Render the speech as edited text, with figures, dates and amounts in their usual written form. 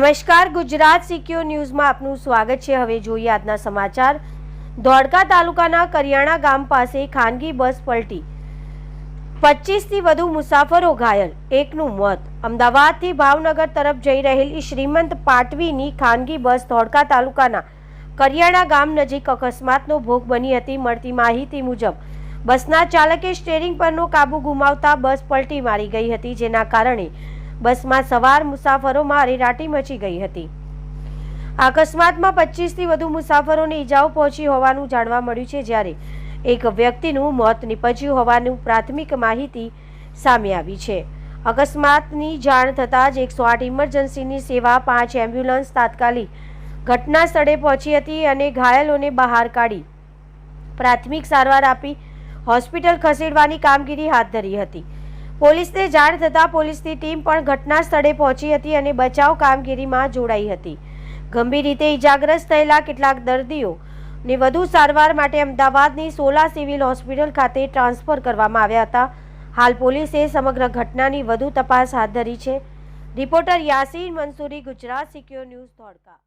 નમસ્કાર, ગુજરાત સિક્યોર ન્યૂઝમાં આપનું સ્વાગત છે। હવે જોઈએ આજના સમાચાર। ધોળકા તાલુકાના કરિયાણા ગામ પાસે ખાનગી બસ પલટી, 25થી વધુ મુસાફરો ઘાયલ, એકનું મોત। અમદાવાદથી ભાવનગર તરફ જઈ રહેલી શ્રીમંત પાટવીની ખાનગી બસ ધોળકા તાલુકાના કરિયાણા ગામ નજીક અકસ્માતનો ભોગ બની હતી। મળતી માહિતી મુજબ બસના ચાલકે સ્ટીયરિંગ પરનો કાબુ ગુમાવતા બસ પલટી મારી ગઈ હતી, જેના કારણે બસમાં સવાર મુસાફરોમાં અરેરાટી મચી ગઈ હતી। આ અકસ્માતમાં 25થી વધુ મુસાફરોને ઈજાઓ પહોંચી હોવાનું જાણવા મળ્યું છે, જ્યારે એક વ્યક્તિનું મોત નીપજ્યું હોવાનું પ્રાથમિક માહિતી સામે આવી છે। અકસ્માતની જાણ થતાં જ 108 ઇમરજન્સીની સેવા 5 એમ્બ્યુલન્સ તાત્કાલિક ઘટના સ્થળે પહોંચી હતી અને ઘાયલોને બહાર કાઢી પ્રાથમિક સારવાર આપી હોસ્પિટલ ખસેડવાની કામગીરી હાથ ધરી હતી। પોલીસને જાણ થતાં પોલીસની ટીમ પણ ઘટના સ્થળે પહોંચી હતી અને બચાવ કામગીરીમાં જોડાઈ હતી। ગંભીર રીતે ઈજાગ્રસ્ત થયેલા કેટલાક દર્દીઓને વધુ સારવાર માટે અમદાવાદની સોલા સિવિલ હોસ્પિટલ ખાતે ટ્રાન્સફર કરવામાં આવ્યા હતા। હાલ પોલીસે સમગ્ર ઘટનાની વધુ તપાસ હાથ ધરી છે। Reporter Yasin Mansuri, Gujarat secure news, Dholka.